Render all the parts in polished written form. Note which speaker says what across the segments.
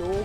Speaker 1: 2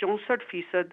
Speaker 2: 64%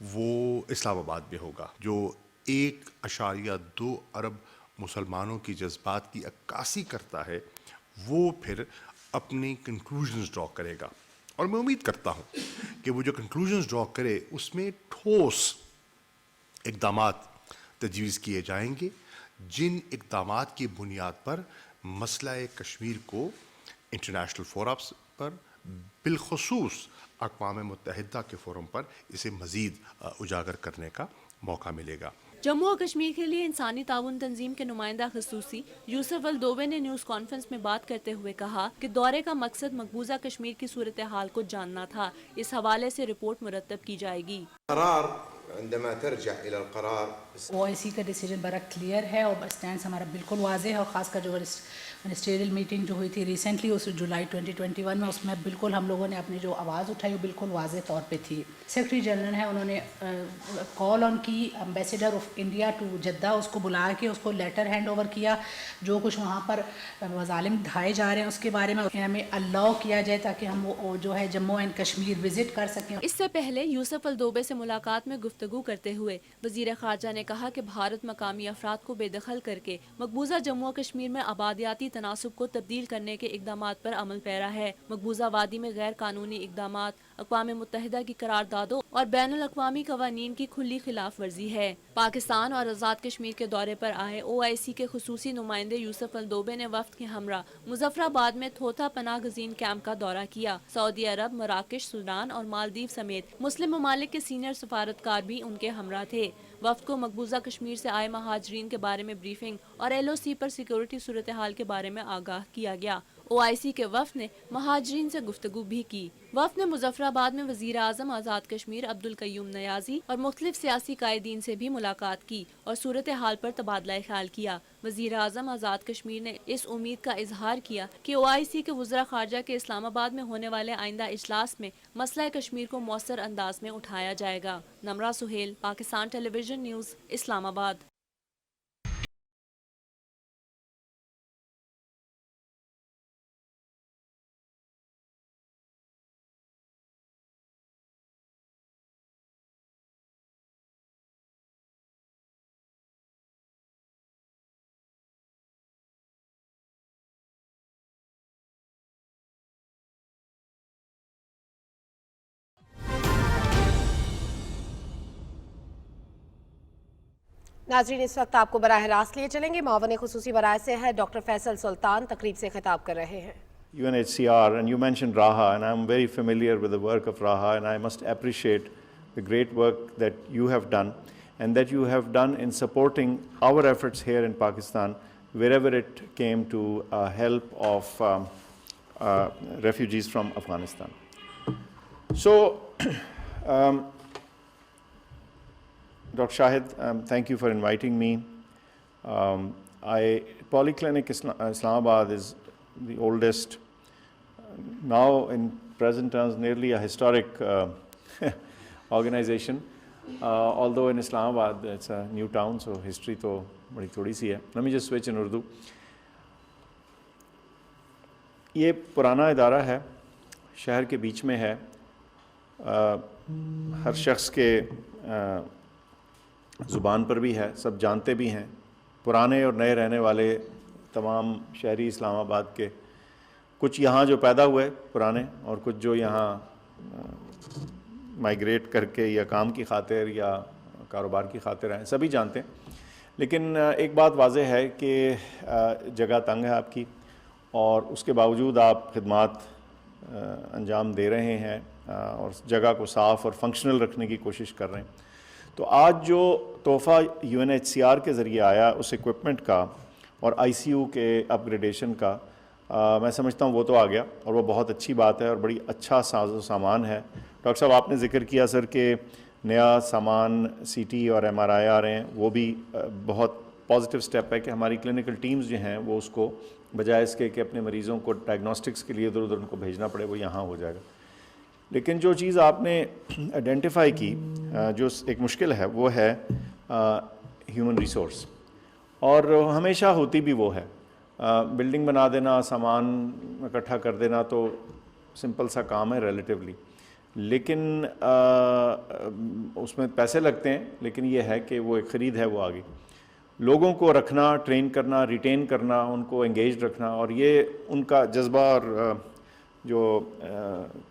Speaker 3: وہ اسلام آباد میں ہوگا. جو 1.2 ارب مسلمانوں کی جذبات کی عکاسی کرتا ہے وہ پھر اپنی کنکلوژنز ڈرا کرے گا. اور میں امید کرتا ہوں کہ وہ جو کنکلوژنز ڈرا کرے اس میں ٹھوس اقدامات تجویز کیے جائیں گے، جن اقدامات کی بنیاد پر مسئلہ کشمیر کو انٹرنیشنل فورمز پر، بالخصوص اقوام متحدہ کے فورم پر اسے مزید اجاگر کرنے کا موقع ملے گا.
Speaker 4: جموں و کشمیر کے لیے انسانی تعاون تنظیم کے نمائندہ خصوصی یوسف الدوبے نے نیوز کانفرنس میں بات کرتے ہوئے کہا کہ دورے کا مقصد مقبوضہ کشمیر کی صورتحال کو جاننا تھا. اس حوالے سے رپورٹ مرتب کی جائے گی.
Speaker 5: عندما ترجع الى القرار
Speaker 6: OIC کا ڈیسیجن بڑا کلیئر ہے اور اسٹینڈ ہمارا بالکل واضح ہے، اور خاص کر جو منسٹریل میٹنگ جو ہوئی تھی ریسنٹلی اس جولائی 2021 میں، اس میں بالکل ہم لوگوں نے اپنی جو آواز اٹھائی وہ بالکل واضح طور پہ تھی. سیکرٹری جنرل ہیں، انہوں نے کال آن کی ambassador of India to Jeddah, اس کو بلا کے اس کو لیٹر ہینڈ اوور کیا. جو کچھ وہاں پر مظالم ڈھائے جا رہے ہیں اس کے بارے میں ہمیں الاؤ کیا جائے تاکہ ہم وہ جو ہے جموں اینڈ کشمیر وزٹ کر سکیں.
Speaker 4: اس سے پہلے یوسف الدوبے سے ملاقات میں گفتگو کرتے ہوئے وزیر خارجہ نے کہا کہ بھارت مقامی افراد کو بے دخل کر کے مقبوضہ جموں و کشمیر میں آبادیاتی تناسب کو تبدیل کرنے کے اقدامات پر عمل پیرا ہے. مقبوضہ وادی میں غیر قانونی اقدامات اقوام متحدہ کی قراردادوں اور بین الاقوامی قوانین کی کھلی خلاف ورزی ہے. پاکستان اور آزاد کشمیر کے دورے پر آئے OIC کے خصوصی نمائندے یوسف الدوبے نے وفد کے ہمراہ مظفر آباد میں تھوتھا پناہ گزین کیمپ کا دورہ کیا. سعودی عرب، مراکش، سوڈان اور مالدیو سمیت مسلم ممالک کے سینئر سفارتکار بھی ان کے ہمراہ تھے. وفد کو مقبوضہ کشمیر سے آئے مہاجرین کے بارے میں بریفنگ اور LOC پر سیکورٹی صورتحال کے بارے میں آگاہ کیا گیا. OIC کے وفد نے مہاجرین سے گفتگو بھی کی. وفد نے مظفر آباد میں وزیر اعظم آزاد کشمیر عبدالقیوم نیازی اور مختلف سیاسی قائدین سے بھی ملاقات کی اور صورتحال پر تبادلہ خیال کیا. وزیر اعظم آزاد کشمیر نے اس امید کا اظہار کیا کہ OIC کے وزراء خارجہ کے اسلام آباد میں ہونے والے آئندہ اجلاس میں مسئلہ کشمیر کو مؤثر انداز میں اٹھایا جائے گا. نمرہ سہیل، پاکستان ٹیلی ویژن نیوز، اسلام آباد.
Speaker 1: ناظرین اس وقت آپ کو براہ راست لیے چلیں گے. معاون خصوصی برائے سے ہے ڈاکٹر فیصل سلطان تقریب سے خطاب کر رہے ہیں.
Speaker 7: UNHCR, and you mentioned Raha, and I'm very familiar with the work of Raha, and I must appreciate the great work that you have done and that you have done in supporting our efforts here in Pakistan wherever it came to help of refugees from Afghanistan. So, Dr. Shahid, thank you for inviting me. Polyclinic Islamabad is the oldest, now in present terms nearly a historic organization. Although in Islamabad it's a new town, so history to badi thodi si hai. Let me just switch in Urdu. یہ پرانا ادارہ ہے، شہر کے بیچ میں ہے، ہر شخص کے زبان پر بھی ہے، سب جانتے بھی ہیں. پرانے اور نئے رہنے والے تمام شہری اسلام آباد کے، کچھ یہاں جو پیدا ہوئے پرانے اور کچھ جو یہاں مائیگریٹ کر کے یا کام کی خاطر یا کاروبار کی خاطر ہیں، سبھی جانتے ہیں. لیکن ایک بات واضح ہے کہ جگہ تنگ ہے آپ کی، اور اس کے باوجود آپ خدمات انجام دے رہے ہیں اور جگہ کو صاف اور فنکشنل رکھنے کی کوشش کر رہے ہیں. تو آج جو تحفہ UNHCR کے ذریعے آیا اس ایکوپمنٹ کا اور ICU کے اپ گریڈیشن کا، میں سمجھتا ہوں وہ تو آ گیا اور وہ بہت اچھی بات ہے اور بڑی اچھا ساز و سامان ہے. ڈاکٹر صاحب آپ نے ذکر کیا سر کہ نیا سامان CT اور MRI آ رہے ہیں، وہ بھی بہت پازیٹیو سٹیپ ہے کہ ہماری کلینکل ٹیمز جو ہیں وہ اس کو بجائے اس کے کہ اپنے مریضوں کو ڈائگنوسٹکس کے لیے ادھر ادھر ان کو بھیجنا پڑے، وہ یہاں ہو جائے گا. لیکن جو چیز آپ نے آئیڈینٹیفائی کی جو ایک مشکل ہے وہ ہے ہیومن ریسورس، اور ہمیشہ ہوتی بھی وہ ہے. بلڈنگ بنا دینا، سامان اکٹھا کر دینا تو سمپل سا کام ہے ریلیٹیولی، لیکن اس میں پیسے لگتے ہیں، لیکن یہ ہے کہ وہ ایک خرید ہے وہ آگے لوگوں کو رکھنا، ٹرین کرنا، ریٹین کرنا، ان کو انگیجڈ رکھنا، اور یہ ان کا جذبہ اور جو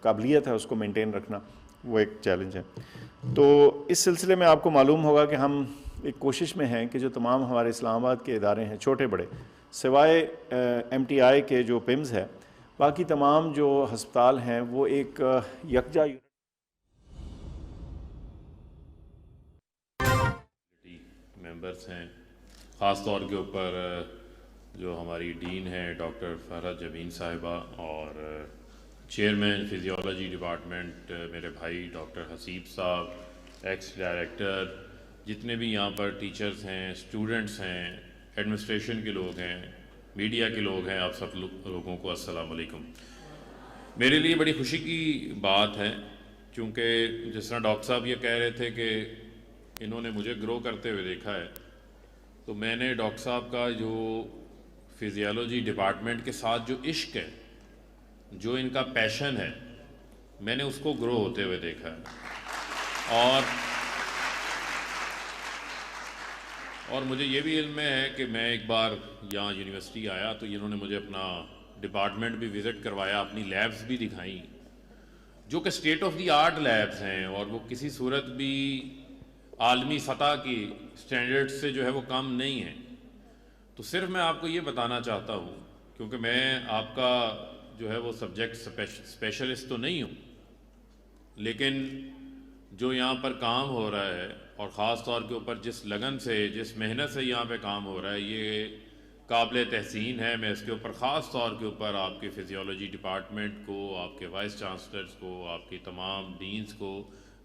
Speaker 7: قابلیت ہے اس کو مینٹین رکھنا وہ ایک چیلنج ہے۔ تو اس سلسلے میں آپ کو معلوم ہوگا کہ ہم ایک کوشش میں ہیں کہ جو تمام ہمارے اسلام آباد کے ادارے ہیں چھوٹے بڑے، سوائے ایم ٹی آئی کے جو پیمز ہے، باقی تمام جو ہسپتال ہیں وہ ایک یکجا
Speaker 8: ممبرس ہیں، خاص طور کے اوپر جو ہماری ڈین ہیں ڈاکٹر فرحت جبین صاحبہ اور چیئرمین فزیولوجی ڈپارٹمنٹ میرے بھائی ڈاکٹر حسیب صاحب، ایکس ڈائریکٹر، جتنے بھی یہاں پر ٹیچرز ہیں، اسٹوڈنٹس ہیں، ایڈمنسٹریشن کے لوگ ہیں، میڈیا کے لوگ ہیں، آپ سب لوگوں کو السلام علیکم۔ میرے لیے بڑی خوشی کی بات ہے، کیونکہ جس طرح ڈاکٹر صاحب یہ کہہ رہے تھے کہ انہوں نے مجھے گرو کرتے ہوئے دیکھا ہے، تو میں نے ڈاکٹر صاحب کا جو فزیولوجی ڈپارٹمنٹ کے ساتھ جو عشق ہے، جو ان کا پیشن ہے، میں نے اس کو گرو ہوتے ہوئے دیکھا ہے۔ اور مجھے یہ بھی علم ہے کہ میں ایک بار یہاں یونیورسٹی آیا تو انہوں نے مجھے اپنا ڈپارٹمنٹ بھی وزٹ کروایا، اپنی لیبز بھی دکھائیں، جو کہ state of the art labs ہیں، اور وہ کسی صورت بھی عالمی سطح کی سٹینڈرڈ سے جو ہے وہ کم نہیں ہیں۔ تو صرف میں آپ کو یہ بتانا چاہتا ہوں، کیونکہ میں آپ کا جو ہے وہ سبجیکٹ اسپیشلسٹ تو نہیں ہوں، لیکن جو یہاں پر کام ہو رہا ہے اور خاص طور کے اوپر جس لگن سے، جس محنت سے یہاں پہ کام ہو رہا ہے، یہ قابل تحسین ہے۔ میں اس کے اوپر خاص طور کے اوپر آپ کے فزیولوجی ڈپارٹمنٹ کو، آپ کے وائس چانسلرز کو، آپ کی تمام ڈینز کو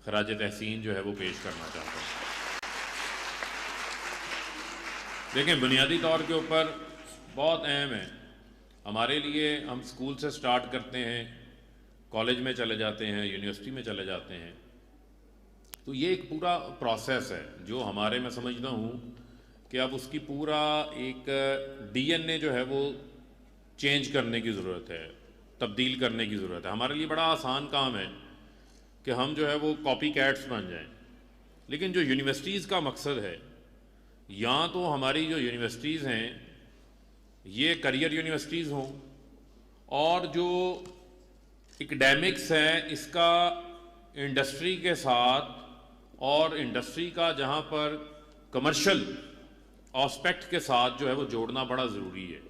Speaker 8: خراج تحسین جو ہے وہ پیش کرنا چاہتا ہوں۔ دیکھیں، بنیادی طور کے اوپر بہت اہم ہے ہمارے لیے، ہم اسکول سے سٹارٹ کرتے ہیں، کالج میں چلے جاتے ہیں، یونیورسٹی میں چلے جاتے ہیں، تو یہ ایک پورا پروسیس ہے جو ہمارے، میں سمجھتا ہوں کہ اب اس کی پورا ایک ڈی این اے جو ہے وہ چینج کرنے کی ضرورت ہے، تبدیل کرنے کی ضرورت ہے۔ ہمارے لیے بڑا آسان کام ہے کہ ہم جو ہے وہ کاپی کیٹس بن جائیں، لیکن جو یونیورسٹیز کا مقصد ہے، یہاں تو ہماری جو یونیورسٹیز ہیں یہ کریئر یونیورسٹیز ہوں، اور جو اکیڈیمکس ہیں اس کا انڈسٹری کے ساتھ، اور انڈسٹری کا جہاں پر کمرشل آسپیکٹ کے ساتھ جو ہے وہ جوڑنا بڑا ضروری ہے،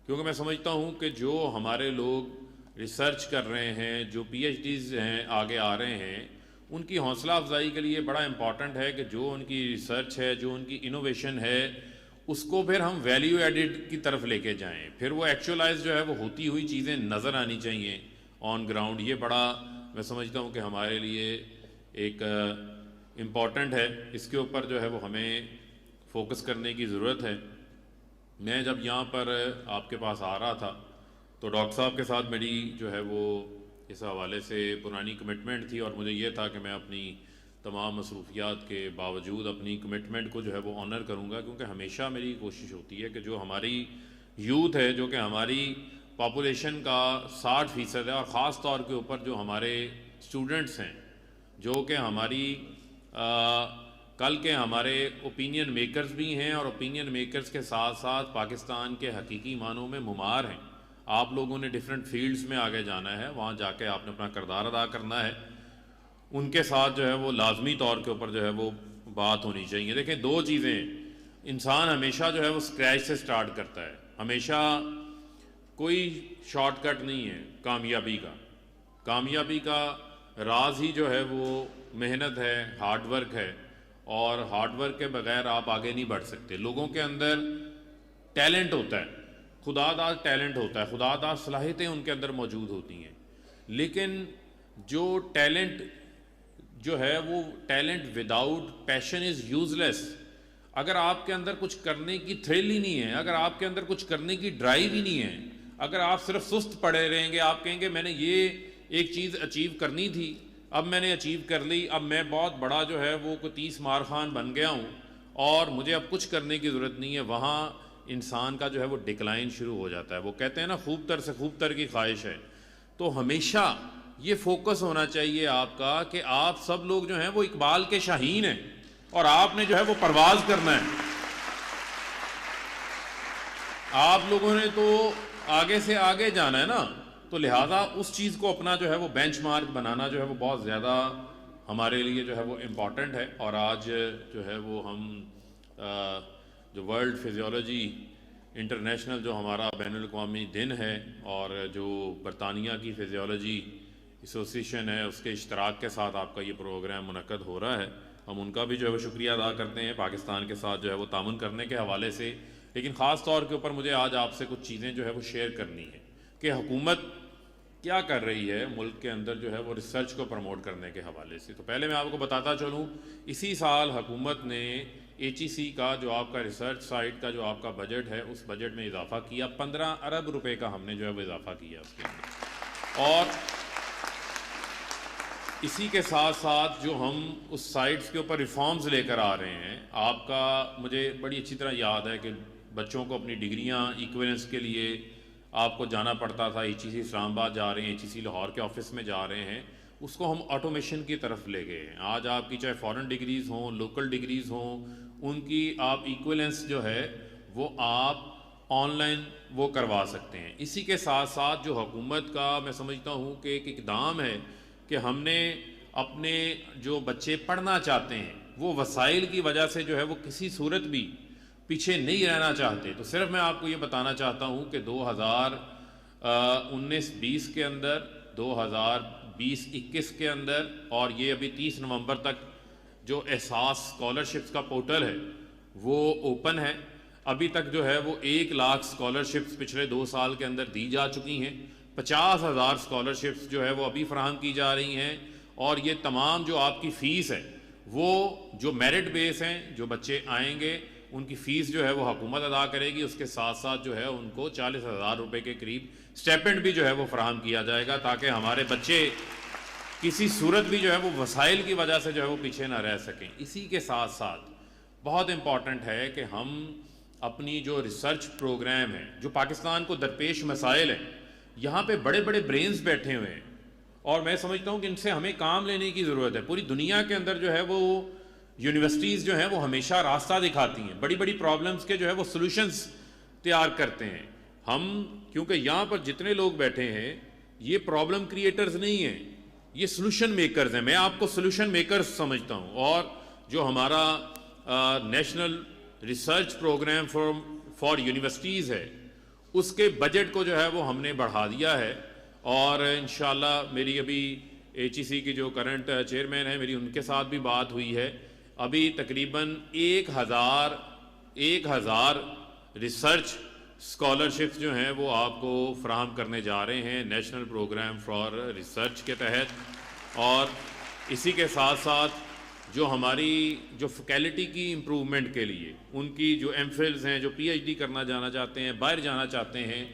Speaker 8: کیونکہ میں سمجھتا ہوں کہ جو ہمارے لوگ ریسرچ کر رہے ہیں، جو پی ایچ ڈیز ہیں آگے آ رہے ہیں، ان کی حوصلہ افزائی کے لیے بڑا امپورٹنٹ ہے کہ جو ان کی ریسرچ ہے، جو ان کی انوویشن ہے، اس کو پھر ہم ویلیو ایڈڈ کی طرف لے کے جائیں، پھر وہ ایکچولائز جو ہے وہ ہوتی ہوئی چیزیں نظر آنی چاہیے آن گراؤنڈ۔ یہ بڑا میں سمجھتا ہوں کہ ہمارے لیے ایک امپورٹنٹ ہے، اس کے اوپر جو ہے وہ ہمیں فوکس کرنے کی ضرورت ہے۔ میں جب یہاں پر آپ کے پاس آ رہا تھا تو ڈاکٹر صاحب کے ساتھ میری جو ہے وہ اس حوالے سے پرانی کمٹمنٹ تھی، اور مجھے یہ تھا کہ میں اپنی تمام مصروفیات کے باوجود اپنی کمٹمنٹ کو جو ہے وہ آنر کروں گا، کیونکہ ہمیشہ میری کوشش ہوتی ہے کہ جو ہماری یوتھ ہے، جو کہ ہماری پاپولیشن کا 60% ہے، اور خاص طور کے اوپر جو ہمارے اسٹوڈنٹس ہیں، جو کہ ہماری کل کے ہمارے اوپینین میکرز بھی ہیں، اور اوپینین میکرز کے ساتھ ساتھ پاکستان کے حقیقی معنوں میں ممار ہیں۔ آپ لوگوں نے ڈیفرنٹ فیلڈز میں آگے جانا ہے، وہاں جا کے آپ نے اپنا کردار ادا کرنا ہے، ان کے ساتھ جو ہے وہ لازمی طور کے اوپر جو ہے وہ بات ہونی چاہیے۔ دیکھیں، دو چیزیں، انسان ہمیشہ جو ہے وہ اسکریچ سے سٹارٹ کرتا ہے، ہمیشہ کوئی شارٹ کٹ نہیں ہے کامیابی کا راز ہی جو ہے وہ محنت ہے، ہارڈ ورک ہے، اور ہارڈ ورک کے بغیر آپ آگے نہیں بڑھ سکتے۔ لوگوں کے اندر ٹیلنٹ ہوتا ہے، خدا داد ٹیلنٹ ہوتا ہے، خدا داد صلاحیتیں ان کے اندر موجود ہوتی ہیں، لیکن جو ٹیلنٹ جو ہے وہ ٹیلنٹ وداؤٹ پیشن از یوز لیس۔ اگر آپ کے اندر کچھ کرنے کی تھرل ہی نہیں ہے، اگر آپ کے اندر کچھ کرنے کی ڈرائیو ہی نہیں ہے، اگر آپ صرف سست پڑے رہیں گے، آپ کہیں گے میں نے یہ ایک چیز اچیو کرنی تھی، اب میں نے اچیو کر لی، اب میں بہت بڑا جو ہے وہ کوئی 30 مار خان بن گیا ہوں اور مجھے اب کچھ کرنے کی ضرورت نہیں ہے، وہاں انسان کا جو ہے وہ ڈکلائن شروع ہو جاتا ہے۔ وہ کہتے ہیں نا، خوب تر سے خوب تر کی خواہش ہے۔ تو ہمیشہ یہ فوکس ہونا چاہیے آپ کا کہ آپ سب لوگ جو ہیں وہ اقبال کے شاہین ہیں اور آپ نے جو ہے وہ پرواز کرنا ہے. آپ لوگوں نے تو آگے سے آگے جانا ہے نا, تو لہٰذا اس چیز کو اپنا جو ہے وہ بینچ مارک بنانا جو ہے وہ بہت زیادہ ہمارے لیے جو ہے وہ امپورٹنٹ ہے. اور آج جو ہے وہ ہم جو ورلڈ فزیولوجی انٹرنیشنل جو ہمارا بین الاقوامی دن ہے, اور جو برطانیہ کی فزیولوجی ایسوسیشن ہے اس کے اشتراک کے ساتھ آپ کا یہ پروگرام منعقد ہو رہا ہے. ہم ان کا بھی جو ہے وہ شکریہ ادا کرتے ہیں پاکستان کے ساتھ جو ہے وہ تعاون کرنے کے حوالے سے. لیکن خاص طور کے اوپر مجھے آج آپ سے کچھ چیزیں جو ہے وہ شیئر کرنی ہے کہ حکومت کیا کر رہی ہے ملک کے اندر جو ہے وہ ریسرچ کو پروموٹ کرنے کے حوالے سے. تو پہلے میں آپ کو بتاتا چلوں, اسی سال حکومت نے HEC کا جو آپ کا ریسرچ سائٹ کا جو آپ کا بجٹ ہے اس بجٹ میں اضافہ کیا. 15 ارب روپے کا ہم نے جو ہے وہ اضافہ کیا اس کے اندر. اور اسی کے ساتھ ساتھ جو ہم اس سائٹس کے اوپر ریفارمز لے کر آ رہے ہیں, آپ کا مجھے بڑی اچھی طرح یاد ہے کہ بچوں کو اپنی ڈگریاں ایکویلنس کے لیے آپ کو جانا پڑتا تھا. HEC اسلام آباد جا رہے ہیں, HEC لاہور کے آفس میں جا رہے ہیں, اس کو ہم آٹومیشن کی طرف لے گئے ہیں. آج آپ کی چاہے فارن ڈگریز ہوں, لوکل ڈگریز ہوں, ان کی آپ ایکویلنس جو ہے وہ آپ آن لائن وہ کروا سکتے ہیں. اسی کے ساتھ ساتھ جو حکومت کا میں سمجھتا ہوں کہ ایک اقدام ہے کہ ہم نے اپنے جو بچے پڑھنا چاہتے ہیں وہ وسائل کی وجہ سے جو ہے وہ کسی صورت بھی پیچھے نہیں رہنا چاہتے. تو صرف میں آپ کو یہ بتانا چاہتا ہوں کہ 2019-20 کے اندر, 2020-21 کے اندر, اور یہ ابھی 30 نومبر تک جو احساس اسکالرشپس کا پورٹل ہے وہ اوپن ہے. ابھی تک جو ہے وہ 1 لاکھ اسکالرشپس پچھلے 2 سال کے اندر دی جا چکی ہیں. 50,000 اسکالرشپس جو ہے وہ ابھی فراہم کی جا رہی ہیں. اور یہ تمام جو آپ کی فیس ہے وہ جو میرٹ بیس ہیں, جو بچے آئیں گے ان کی فیس جو ہے وہ حکومت ادا کرے گی. اس کے ساتھ ساتھ جو ہے ان کو 40,000 روپے کے قریب اسٹیپنڈ بھی جو ہے وہ فراہم کیا جائے گا, تاکہ ہمارے بچے کسی صورت بھی جو ہے وہ وسائل کی وجہ سے جو ہے وہ پیچھے نہ رہ سکیں. اسی کے ساتھ ساتھ بہت امپورٹنٹ ہے کہ ہم اپنی جو ریسرچ پروگرام ہے, جو پاکستان کو درپیش مسائل ہیں, یہاں پہ بڑے بڑے برینز بیٹھے ہوئے ہیں اور میں سمجھتا ہوں کہ ان سے ہمیں کام لینے کی ضرورت ہے. پوری دنیا کے اندر جو ہے وہ یونیورسٹیز جو ہیں وہ ہمیشہ راستہ دکھاتی ہیں, بڑی بڑی پرابلمز کے جو ہے وہ سلوشنز تیار کرتے ہیں. ہم کیونکہ یہاں پر جتنے لوگ بیٹھے ہیں یہ پرابلم کریٹرز نہیں ہیں, یہ سلوشن میکرز ہیں. میں آپ کو سلوشن میکرز سمجھتا ہوں. اور جو ہمارا national research program for universities ہے اس کے بجٹ کو جو ہے وہ ہم نے بڑھا دیا ہے. اور انشاءاللہ میری ابھی HEC کی جو کرنٹ چیئرمین ہیں میری ان کے ساتھ بھی بات ہوئی ہے. ابھی تقریباً 1,000 ریسرچ اسکالرشپس جو ہیں وہ آپ کو فراہم کرنے جا رہے ہیں نیشنل پروگرام فار ریسرچ کے تحت. اور اسی کے ساتھ ساتھ جو ہماری جو فیکلٹی کی امپروومنٹ کے لیے ان کی جو MPhils ہیں, جو PhD کرنا جانا چاہتے ہیں, باہر جانا چاہتے ہیں,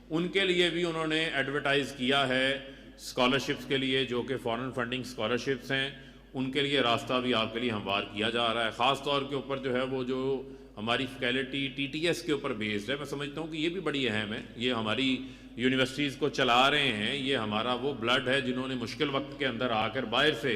Speaker 8: ان کے لیے بھی انہوں نے ایڈورٹائز کیا ہے اسکالرشپس کے لیے, جو کہ فارن فنڈنگ اسکالرشپس ہیں. ان کے لیے راستہ بھی آپ کے لیے ہموار کیا جا رہا ہے. خاص طور کے اوپر جو ہے وہ جو ہماری فیکلٹی TTS کے اوپر بیسڈ ہے. میں سمجھتا ہوں کہ یہ بھی بڑی اہم ہے. یہ ہماری یونیورسٹیز کو چلا رہے ہیں, یہ ہمارا وہ بلڈ ہے جنہوں نے مشکل وقت کے اندر آ کر باہر سے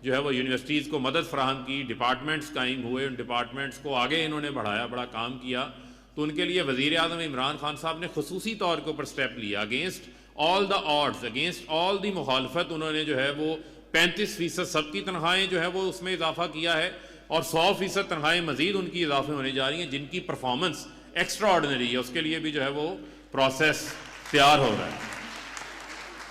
Speaker 8: جو ہے وہ یونیورسٹیز کو مدد فراہم کی. ڈپارٹمنٹس قائم ہوئے, ان ڈپارٹمنٹس کو آگے انہوں نے بڑھایا, بڑا کام کیا. تو ان کے لیے وزیر اعظم عمران خان صاحب نے خصوصی طور کے اوپر سٹیپ لیا. اگینسٹ آل دا آڈز, اگینسٹ آل دی مخالفت, انہوں نے جو ہے وہ 35% سب کی تنخواہیں جو ہے وہ اس میں اضافہ کیا ہے, اور 100% تنخواہیں مزید ان کی اضافے ہونے جا رہی ہیں جن کی پرفارمنس ایکسٹرا آرڈنری ہے. اس کے لیے بھی جو ہے وہ پروسیس تیار ہو رہا ہے.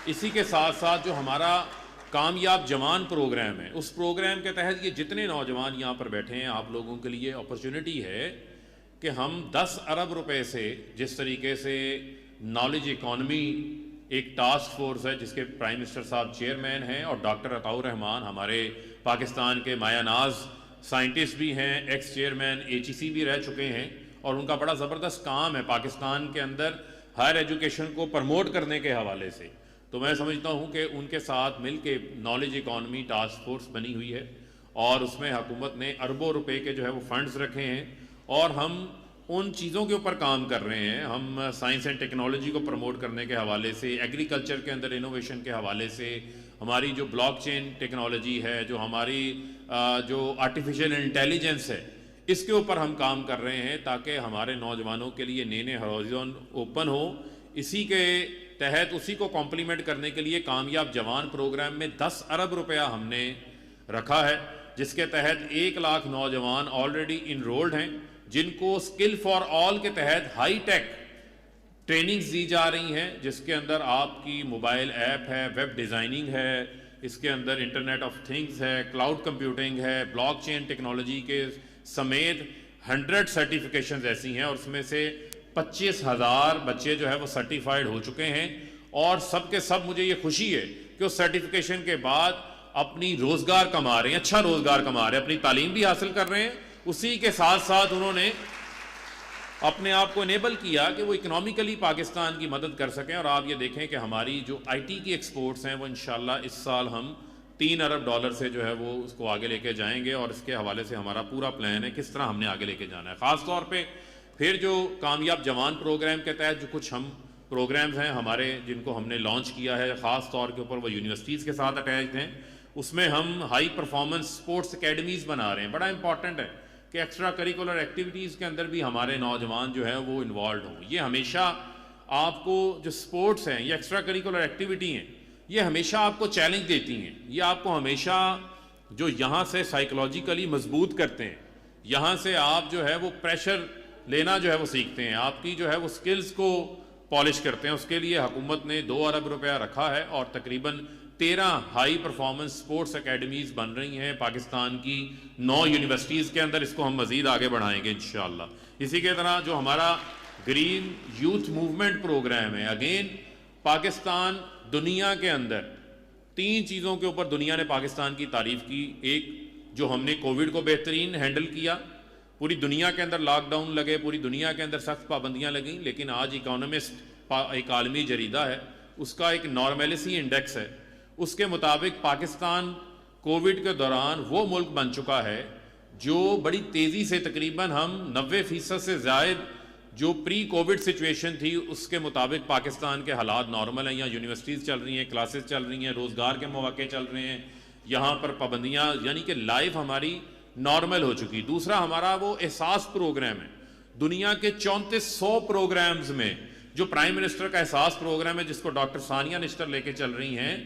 Speaker 8: اسی کے ساتھ ساتھ جو ہمارا کامیاب جوان پروگرام ہے, اس پروگرام کے تحت یہ جتنے نوجوان یہاں پر بیٹھے ہیں آپ لوگوں کے لیے اپرچونٹی ہے کہ ہم 10 ارب روپے سے, جس طریقے سے نالج اکانومی ایک ٹاسک فورس ہے جس کے پرائم منسٹر صاحب چیئرمین ہیں, اور ڈاکٹر عطاء الرحمان ہمارے پاکستان کے مایہ ناز سائنٹسٹ بھی ہیں, ایکس چیئرمین HEC بھی رہ چکے ہیں, اور ان کا بڑا زبردست کام ہے پاکستان کے اندر ہائر ایجوکیشن کو پرموٹ کرنے کے حوالے سے. تو میں سمجھتا ہوں کہ ان کے ساتھ مل کے نالج اکانومی ٹاسک فورس بنی ہوئی ہے, اور اس میں حکومت نے اربوں روپے کے جو ہے وہ فنڈز رکھے ہیں, اور ہم ان چیزوں کے اوپر کام کر رہے ہیں. ہم سائنس اینڈ ٹیکنالوجی کو پروموٹ کرنے کے حوالے سے, ایگریکلچر کے اندر انوویشن کے حوالے سے, ہماری جو بلاک چین ٹیکنالوجی ہے, جو ہماری جو آرٹیفیشل انٹیلیجنس ہے, اس کے اوپر ہم کام کر رہے ہیں تاکہ ہمارے نوجوانوں کے لیے نئے نئے ہورائزن اوپن ہو. اسی کے تحت اسی کو کمپلیمنٹ کرنے کے لیے کامیاب جوان پروگرام میں 10 ارب روپیہ ہم نے رکھا ہے, جس کے تحت 1 لاکھ نوجوان آلریڈی انرولڈ ہیں, جن کو اسکل فار آل کے تحت ہائی ٹیک ٹریننگز دی جا رہی ہیں, جس کے اندر آپ کی موبائل ایپ ہے, ویب ڈیزائننگ ہے, اس کے اندر انٹرنیٹ آف تھنگز ہے, کلاؤڈ کمپیوٹنگ ہے, بلاک چین ٹیکنالوجی کے سمیت 100 سرٹیفکیشنز ایسی ہیں, اور اس میں سے 25,000 بچے جو ہے وہ سرٹیفائیڈ ہو چکے ہیں. اور سب کے سب مجھے یہ خوشی ہے کہ اس سرٹیفکیشن کے بعد اپنی روزگار کما رہے ہیں, اچھا روزگار کما رہے ہیں, اپنی تعلیم بھی حاصل کر رہے ہیں. اسی کے ساتھ ساتھ انہوں نے اپنے آپ کو انیبل کیا کہ وہ اکنامیکلی پاکستان کی مدد کر سکیں. اور آپ یہ دیکھیں کہ ہماری جو آئی ٹی کی ایکسپورٹس ہیں وہ انشاءاللہ اس سال ہم $3 ارب سے جو ہے وہ اس کو آگے لے کے جائیں گے, اور اس کے حوالے سے ہمارا پورا پلان ہے کس طرح ہم نے آگے لے کے جانا ہے. خاص طور پہ پھر جو کامیاب جوان پروگرام کے تحت جو کچھ ہم پروگرامز ہیں ہمارے جن کو ہم نے لانچ کیا ہے, خاص طور کے اوپر وہ یونیورسٹیز کے ساتھ اٹیچڈ ہیں. اس میں ہم ہائی پرفارمنس سپورٹس اکیڈمیز بنا رہے ہیں. بڑا امپورٹنٹ ہے کہ ایکسٹرا کریکولر ایکٹیویٹیز کے اندر بھی ہمارے نوجوان جو ہیں وہ انوالوڈ ہوں. یہ ہمیشہ آپ کو جو سپورٹس ہیں یا ایکسٹرا کریکولر ایکٹیویٹی ہیں یہ ہمیشہ آپ کو چیلنج دیتی ہیں, یہ آپ کو ہمیشہ جو یہاں سے سائیکولوجیکلی مضبوط کرتے ہیں, یہاں سے آپ جو ہے وہ پریشر لینا جو ہے وہ سیکھتے ہیں, آپ کی جو ہے وہ سکلز کو پالش کرتے ہیں. اس کے لیے حکومت نے 2 ارب روپیہ رکھا ہے, اور تقریباً 13 ہائی پرفارمنس سپورٹس اکیڈمیز بن رہی ہیں پاکستان کی 9 یونیورسٹیز کے اندر. اس کو ہم مزید آگے بڑھائیں گے انشاءاللہ. اسی کے طرح جو ہمارا گرین یوتھ موومنٹ پروگرام ہے, اگین پاکستان دنیا کے اندر 3 چیزوں کے اوپر دنیا نے پاکستان کی تعریف کی. ایک, جو ہم نے کووڈ کو بہترین ہینڈل کیا, پوری دنیا کے اندر لاک ڈاؤن لگے, پوری دنیا کے اندر سخت پابندیاں لگیں, لیکن آج اکانومسٹ ایک عالمی جریدہ ہے, اس کا ایک نارمیلسی انڈیکس ہے, اس کے مطابق پاکستان کووڈ کے دوران وہ ملک بن چکا ہے جو بڑی تیزی سے تقریباً ہم 90% سے زائد جو پری کووڈ سچویشن تھی اس کے مطابق پاکستان کے حالات نارمل ہیں. یہاں یونیورسٹیز چل رہی ہیں, کلاسز چل رہی ہیں, روزگار کے مواقع چل رہے ہیں, یہاں پر پابندیاں, یعنی کہ لائف ہماری نارمل ہو چکی. دوسرا ہمارا وہ احساس پروگرام ہے. دنیا کے 3400 پروگرامز میں جو پرائم منسٹر کا احساس پروگرام ہے جس کو ڈاکٹر ثانیہ نشتر لے کے چل رہی ہیں,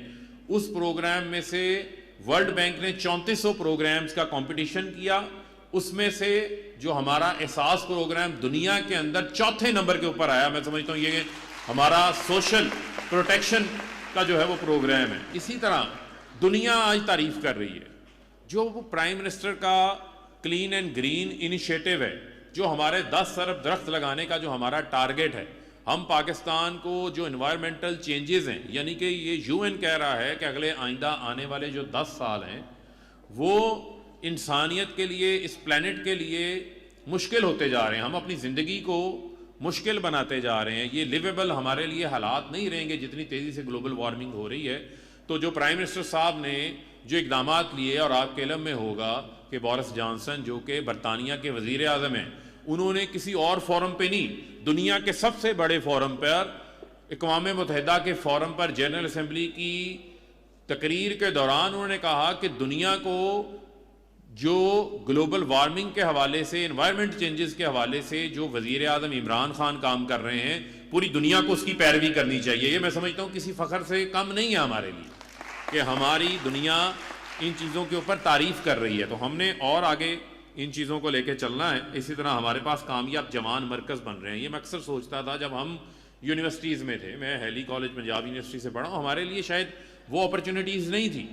Speaker 8: اس پروگرام میں سے ورلڈ بینک نے 3400 پروگرامز کا کمپٹیشن کیا. اس میں سے جو ہمارا احساس پروگرام دنیا کے اندر 4تھے نمبر کے اوپر آیا. میں سمجھتا ہوں یہ ہمارا سوشل پروٹیکشن کا جو ہے وہ پروگرام ہے. اسی طرح دنیا آج تعریف کر رہی ہے جو وہ پرائم منسٹر کا کلین اینڈ گرین انیشیٹو ہے, جو ہمارے 10 ارب درخت لگانے کا جو ہمارا ٹارگٹ ہے. ہم پاکستان کو جو انوائرمنٹل چینجز ہیں, یعنی کہ یہ UN کہہ رہا ہے کہ اگلے آئندہ آنے والے جو 10 سال ہیں وہ انسانیت کے لیے, اس پلانٹ کے لیے مشکل ہوتے جا رہے ہیں. ہم اپنی زندگی کو مشکل بناتے جا رہے ہیں. یہ لیویبل ہمارے لیے حالات نہیں رہیں گے جتنی تیزی سے گلوبل وارمنگ ہو رہی ہے. تو جو پرائم منسٹر صاحب نے جو اقدامات لیے, اور آپ کے علم میں ہوگا کہ بورس جانسن جو کہ برطانیہ کے وزیر اعظم ہیں, انہوں نے کسی اور فورم پہ نہیں, دنیا کے سب سے بڑے فورم پر, اقوام متحدہ کے فورم پر, جنرل اسمبلی کی تقریر کے دوران انہوں نے کہا کہ دنیا کو جو گلوبل وارمنگ کے حوالے سے, انوائرمنٹ چینجز کے حوالے سے جو وزیر اعظم عمران خان کام کر رہے ہیں, پوری دنیا کو اس کی پیروی کرنی چاہیے. یہ میں سمجھتا ہوں کسی فخر سے کم نہیں ہے ہمارے لیے کہ ہماری دنیا ان چیزوں کے اوپر تعریف کر رہی ہے. تو ہم نے اور آگے ان چیزوں کو لے کے چلنا ہے. اسی طرح ہمارے پاس کامیاب جوان مرکز بن رہے ہیں. یہ میں اکثر سوچتا تھا جب ہم یونیورسٹیز میں تھے, میں ہیلی کالج پنجاب یونیورسٹی سے پڑھا ہوں, ہمارے لیے شاید وہ اپرچونیٹیز نہیں تھی,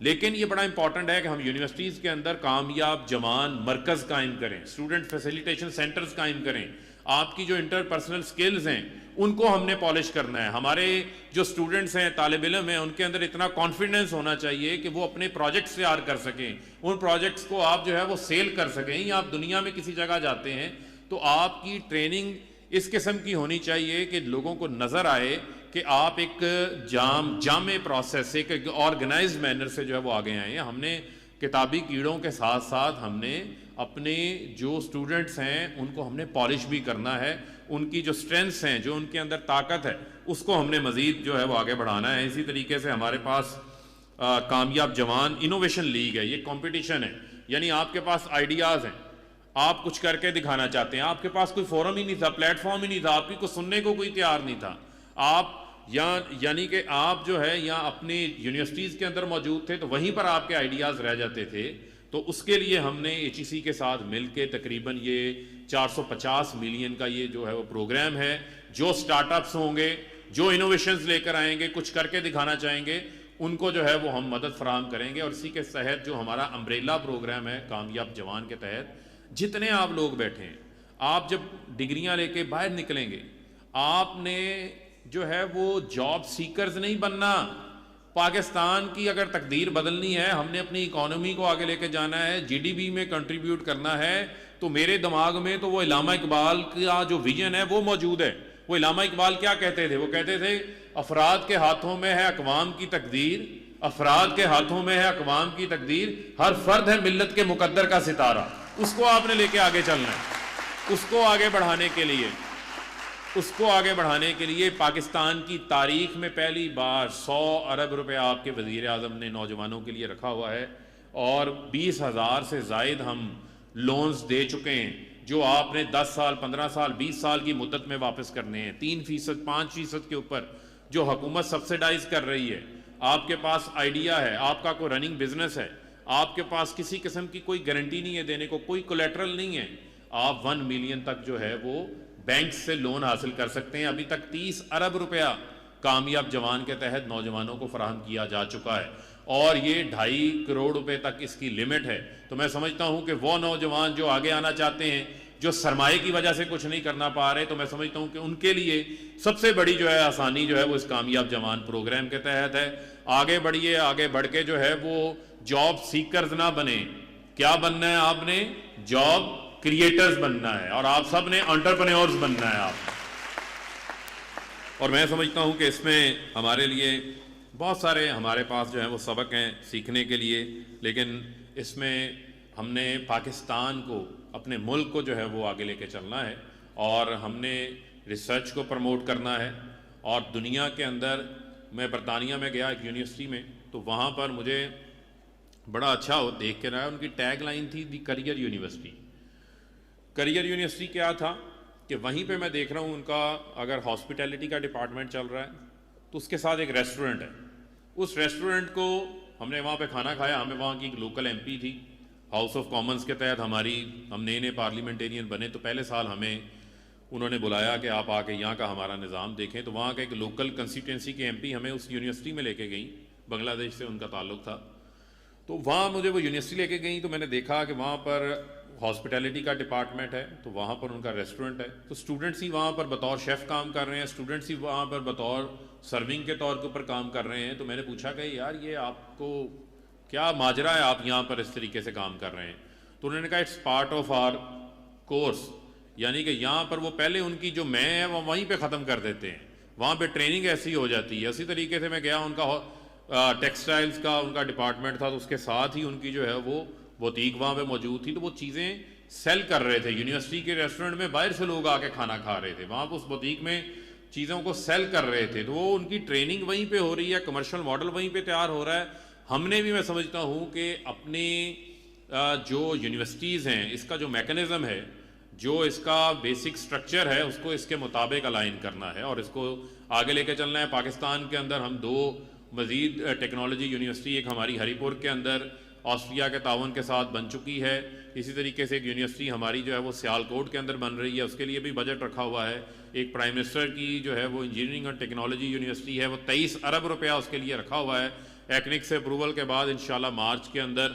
Speaker 8: لیکن یہ بڑا امپورٹنٹ ہے کہ ہم یونیورسٹیز کے اندر کامیاب جوان مرکز قائم کریں, اسٹوڈنٹ فیسیلیٹیشن سینٹرز قائم کریں. آپ کی جو انٹر پرسنل سکلز ہیں ان کو ہم نے پالش کرنا ہے. ہمارے جو سٹوڈنٹس ہیں, طالب علم ہیں, ان کے اندر اتنا کانفیڈنس ہونا چاہیے کہ وہ اپنے پروجیکٹس تیار کر سکیں, ان پروجیکٹس کو آپ جو ہے وہ سیل کر سکیں. یا آپ دنیا میں کسی جگہ جاتے ہیں تو آپ کی ٹریننگ اس قسم کی ہونی چاہیے کہ لوگوں کو نظر آئے کہ آپ ایک جامع پروسیس, ایک آرگنائزڈ مینر سے جو ہے وہ آگے آئے ہیں. ہم نے کتابی کیڑوں کے ساتھ ساتھ ہم نے اپنے جو سٹوڈنٹس ہیں ان کو ہم نے پالش بھی کرنا ہے. ان کی جو سٹرینثs ہیں, جو ان کے اندر طاقت ہے, اس کو ہم نے مزید جو ہے وہ آگے بڑھانا ہے. اسی طریقے سے ہمارے پاس کامیاب جوان انوویشن لیگ ہے, یہ کمپٹیشن ہے, یعنی آپ کے پاس آئیڈیاز ہیں, آپ کچھ کر کے دکھانا چاہتے ہیں, آپ کے پاس کوئی فورم ہی نہیں تھا, پلیٹ فارم ہی نہیں تھا, آپ کی کو سننے کو کوئی تیار نہیں تھا, آپ یعنی کہ آپ جو ہے یا اپنی یونیورسٹیز کے اندر موجود تھے تو وہیں پر آپ کے آئیڈیاز رہ جاتے تھے. تو اس کے لیے ہم نے HEC کے ساتھ مل کے تقریباً یہ 450 ملین کا یہ جو ہے وہ پروگرام ہے. جو سٹارٹ اپس ہوں گے, جو انوویشنز لے کر آئیں گے, کچھ کر کے دکھانا چاہیں گے, ان کو جو ہے وہ ہم مدد فراہم کریں گے. اور اسی کے تحت جو ہمارا امبریلا پروگرام ہے کامیاب جوان کے تحت, جتنے آپ لوگ بیٹھے ہیں, آپ جب ڈگریاں لے کے باہر نکلیں گے, آپ نے جو ہے وہ جاب سیکرز نہیں بننا. پاکستان کی اگر تقدیر بدلنی ہے, ہم نے اپنی اکانومی کو آگے لے کے جانا ہے, GDP میں کنٹریبیوٹ کرنا ہے, تو میرے دماغ میں تو وہ علامہ اقبال کا جو ویژن ہے وہ موجود ہے. وہ علامہ اقبال کیا کہتے تھے؟ وہ کہتے تھے افراد کے ہاتھوں میں ہے اقوام کی تقدیر, افراد کے ہاتھوں میں ہے اقوام کی تقدیر, ہر فرد ہے ملت کے مقدر کا ستارہ. اس کو آپ نے لے کے آگے چلنا ہے. اس کو آگے بڑھانے کے لیے پاکستان کی تاریخ میں پہلی بار 100 ارب روپے آپ کے وزیر اعظم نے نوجوانوں کے لیے رکھا ہوا ہے, اور 20,000 سے زائد ہم لونز دے چکے ہیں, جو آپ نے 10 سال 15 سال 20 سال کی مدت میں واپس کرنے ہیں. 3% 5% کے اوپر جو حکومت سبسیڈائز کر رہی ہے. آپ کے پاس آئیڈیا ہے, آپ کا کوئی رننگ بزنس ہے, آپ کے پاس کسی قسم کی کوئی گارنٹی نہیں ہے دینے کو, کوئی کولیٹرل نہیں ہے, آپ 1 ملین تک جو ہے وہ بینک سے لون حاصل کر سکتے ہیں. ابھی تک 30 ارب روپیہ کامیاب جوان کے تحت نوجوانوں کو فراہم کیا جا چکا ہے, اور یہ 2.5 کروڑ روپے تک اس کی لمٹ ہے. تو میں سمجھتا ہوں کہ وہ نوجوان جو آگے آنا چاہتے ہیں, جو سرمائے کی وجہ سے کچھ نہیں کرنا پا رہے, تو میں سمجھتا ہوں کہ ان کے لیے سب سے بڑی جو ہے آسانی جو ہے وہ اس کامیاب جوان پروگرام کے تحت ہے. آگے بڑھیے, آگے بڑھ کے جو ہے وہ جاب سیکرز نہ بنے. کیا بننا ہے آپ نے؟ جاب کریٹرز بننا ہے, اور آپ سب نے انٹرپرینورز بننا ہے آپ. اور میں سمجھتا ہوں کہ اس میں ہمارے لیے بہت سارے ہمارے پاس جو ہیں وہ سبق ہیں سیکھنے کے لیے, لیکن اس میں ہم نے پاکستان کو, اپنے ملک کو جو ہے وہ آگے لے کے چلنا ہے, اور ہم نے ریسرچ کو پروموٹ کرنا ہے. اور دنیا کے اندر, میں برطانیہ میں گیا ایک یونیورسٹی میں, تو وہاں پر مجھے بڑا اچھا دیکھ کے رہا, ان کی ٹیگ لائن تھی دی کریئر یونیورسٹی. کریئر یونیورسٹی کیا تھا کہ وہیں پہ میں دیکھ رہا ہوں ان کا اگر ہاسپٹیلٹی کا ڈپارٹمنٹ چل رہا ہے تو اس کے ساتھ ایک ریسٹورنٹ ہے. اس ریسٹورنٹ کو ہم نے وہاں پہ کھانا کھایا. ہمیں وہاں کی ایک لوکل MP تھی, ہاؤس آف کامنس کے تحت ہم نئے پارلیمنٹیرین بنے, تو پہلے سال ہمیں انہوں نے بلایا کہ آپ آ کے یہاں کا ہمارا نظام دیکھیں. تو وہاں کا ایک لوکل کنسٹیٹوئنسی کے MP ہمیں اس یونیورسٹی میں لے کے گئیں, بنگلہ دیش سے ان کا تعلق تھا. تو وہاں مجھے وہ یونیورسٹی لے کے گئیں, تو میں نے دیکھا کہ وہاں پر ہاسپٹیلٹی کا ڈپارٹمنٹ ہے, تو وہاں پر ان کا ریسٹورنٹ ہے. تو اسٹوڈنٹس ہی وہاں پر بطور شیف کام کر رہے ہیں, اسٹوڈنٹس ہی وہاں پر بطور سرونگ کے طور کے اوپر کام کر رہے ہیں. تو میں نے پوچھا کہ یار یہ آپ کو کیا ماجرا ہے, آپ یہاں پر اس طریقے سے کام کر رہے ہیں؟ تو انہوں نے کہا it's part of our course, یعنی کہ یہاں پر وہ پہلے ان کی جو میں ہے وہ وہیں پہ ختم کر دیتے ہیں, وہاں پہ ٹریننگ ایسی ہو جاتی ہے. اسی طریقے سے میں گیا, ان کا ٹیکسٹائلز کا ان کا ڈپارٹمنٹ تھا, تو اس کے ساتھ ہی ان کی جو ہے وہ بوتیک وہاں پہ موجود تھی. تو وہ چیزیں سیل کر رہے تھے, یونیورسٹی کے ریسٹورنٹ میں باہر سے لوگ آ کے کھانا کھا رہے تھے, وہاں پہ اس بوتیک میں چیزوں کو سیل کر رہے تھے. تو وہ ان کی ٹریننگ وہیں پہ ہو رہی ہے, کمرشل ماڈل وہیں پہ تیار ہو رہا ہے. ہم نے بھی, میں سمجھتا ہوں کہ اپنی جو یونیورسٹیز ہیں, اس کا جو میکنزم ہے, جو اس کا بیسک سٹرکچر ہے, اس کو اس کے مطابق الائن کرنا ہے اور اس کو آگے لے کے چلنا ہے. پاکستان کے اندر ہم 2 مزید ٹیکنالوجی یونیورسٹی, ایک ہماری ہری پور کے اندر آسٹریا کے تعاون کے ساتھ بن چکی ہے. اسی طریقے سے ایک یونیورسٹی ہماری جو ہے وہ سیالکوٹ کے اندر بن رہی ہے, اس کے لیے بھی بجٹ رکھا ہوا ہے. ایک پرائم منسٹر کی جو ہے وہ انجینئرنگ اور ٹیکنالوجی یونیورسٹی ہے, وہ 23 ارب روپیہ اس کے لیے رکھا ہوا ہے. ایکنک سے اپروول کے بعد انشاءاللہ مارچ کے اندر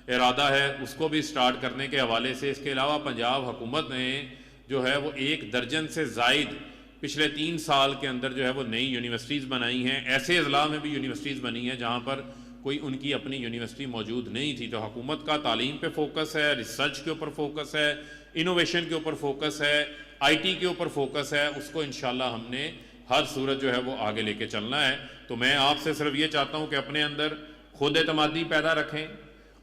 Speaker 8: ارادہ ہے اس کو بھی سٹارٹ کرنے کے حوالے سے. اس کے علاوہ پنجاب حکومت نے جو ہے وہ 1 درجن سے زائد پچھلے 3 سال کے اندر جو ہے وہ نئی یونیورسٹیز بنائی ہیں. ایسے اضلاع میں بھی یونیورسٹیز بنی ہیں جہاں پر کوئی ان کی اپنی یونیورسٹی موجود نہیں تھی. تو حکومت کا تعلیم پہ فوکس ہے, ریسرچ کے اوپر فوکس ہے, انوویشن کے اوپر فوکس ہے, IT کے اوپر فوکس ہے. اس کو انشاءاللہ ہم نے ہر صورت جو ہے وہ آگے لے کے چلنا ہے. تو میں آپ سے صرف یہ چاہتا ہوں کہ اپنے اندر خود اعتمادی پیدا رکھیں.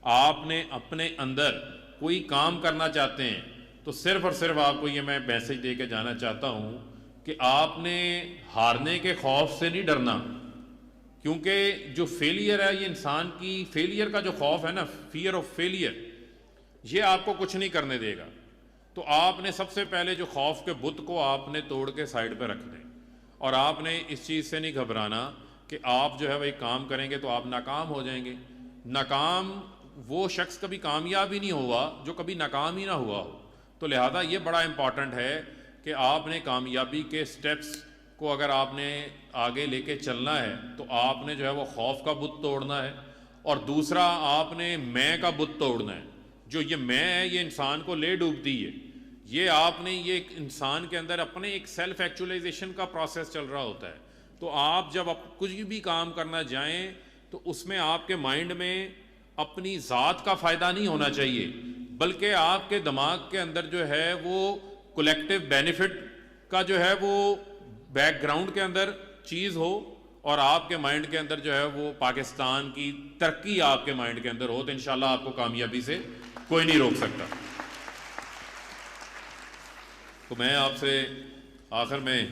Speaker 8: آپ نے اپنے اندر کوئی کام کرنا چاہتے ہیں تو صرف اور صرف آپ کو یہ میں میسج دے کے جانا چاہتا ہوں کہ آپ نے ہارنے کے خوف سے نہیں ڈرنا, کیونکہ جو فیلئر ہے یہ انسان کی فیلئر کا جو خوف ہے نا، فیئر آف فیلئر، یہ آپ کو کچھ نہیں کرنے دے گا. تو آپ نے سب سے پہلے جو خوف کے بت کو آپ نے توڑ کے سائڈ پہ رکھ دیں، اور آپ نے اس چیز سے نہیں گھبرانا کہ آپ جو ہے وہی کام کریں گے تو آپ ناکام ہو جائیں گے. ناکام وہ شخص کبھی کامیاب ہی نہیں ہوا جو کبھی ناکام ہی نہ ہوا ہو. تو لہذا یہ بڑا امپورٹنٹ ہے کہ آپ نے کامیابی کے سٹیپس کو اگر آپ نے آگے لے کے چلنا ہے تو آپ نے جو ہے وہ خوف کا بت توڑنا ہے، اور دوسرا آپ نے میں کا بت توڑنا ہے. جو یہ میں ہے یہ انسان کو لے ڈوبتی ہے. یہ آپ نے یہ ایک انسان کے اندر اپنے ایک سیلف ایکچولائزیشن کا پروسیس چل رہا ہوتا ہے. تو آپ جب کچھ بھی کام کرنا جائیں تو اس میں آپ کے مائنڈ میں اپنی ذات کا فائدہ نہیں ہونا چاہیے، بلکہ آپ کے دماغ کے اندر جو ہے وہ کولیکٹیو بینیفٹ کا جو ہے وہ بیک گراؤنڈ کے اندر چیز ہو، اور آپ کے مائنڈ کے اندر جو ہے وہ پاکستان کی ترقی آپ کے مائنڈ کے اندر ہو، تو انشاءاللہ آپ کو کامیابی سے کوئی نہیں روک سکتا. تو میں آپ سے آخر میں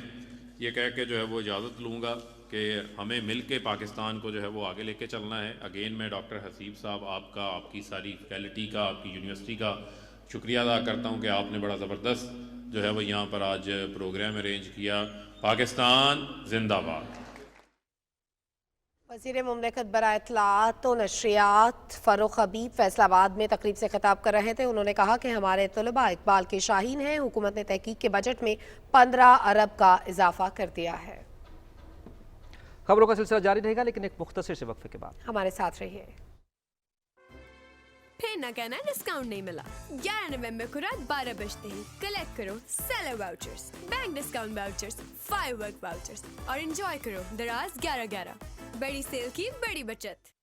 Speaker 8: یہ کہہ کے جو ہے وہ اجازت لوں گا کہ ہمیں مل کے پاکستان کو جو ہے وہ آگے لے کے چلنا ہے. اگین میں ڈاکٹر حسیب صاحب آپ کا، آپ کی ساری فیکلٹی کا، آپ کی یونیورسٹی کا شکریہ ادا کرتا ہوں کہ آپ نے بڑا زبردست جو ہے وہ یہاں پر آج پروگرام ارینج کیا. پاکستان زندہ باد.
Speaker 1: وزیر مملکت برائے اطلاعات و نشریات فاروق حبیب فیصل آباد میں تقریب سے خطاب کر رہے تھے. انہوں نے کہا کہ ہمارے طلباء اقبال کے شاہین ہیں. حکومت نے تحقیق کے بجٹ میں 15 ارب کا اضافہ کر دیا ہے.
Speaker 9: خبروں کا سلسلہ جاری رہے گا لیکن ایک مختصر سے وقفے کے بعد
Speaker 1: ہمارے ساتھ رہیے.
Speaker 10: پھر نہ کہنا ڈسکاؤنٹ نہیں ملا. 11 نومبر کو رات 12 بجتے ہی کلیکٹ کرو seller vouchers, bank discount vouchers, fire work vouchers اور انجوائے کرو دراز 11/11. بڑی سیل کی بڑی بچت.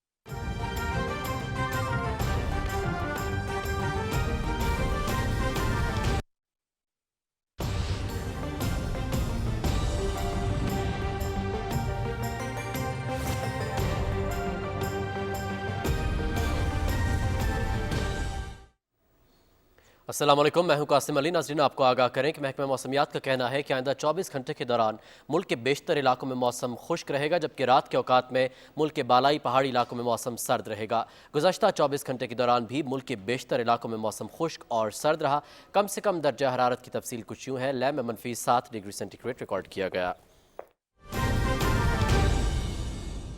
Speaker 11: السلام علیکم، میں ہوں قاسم علی. ناظرین آپ کو آگاہ کریں کہ محکمہ موسمیات کا کہنا ہے کہ آئندہ 24 گھنٹے کے دوران ملک کے بیشتر علاقوں میں موسم خشک رہے گا، جبکہ رات کے اوقات میں ملک کے بالائی پہاڑی علاقوں میں موسم سرد رہے گا. گزشتہ 24 گھنٹے کے دوران بھی ملک کے بیشتر علاقوں میں موسم خشک اور سرد رہا. کم سے کم درجہ حرارت کی تفصیل کچھ یوں ہے. لیہ میں -7 ڈگری سینٹی گریڈ ریکارڈ کیا گیا.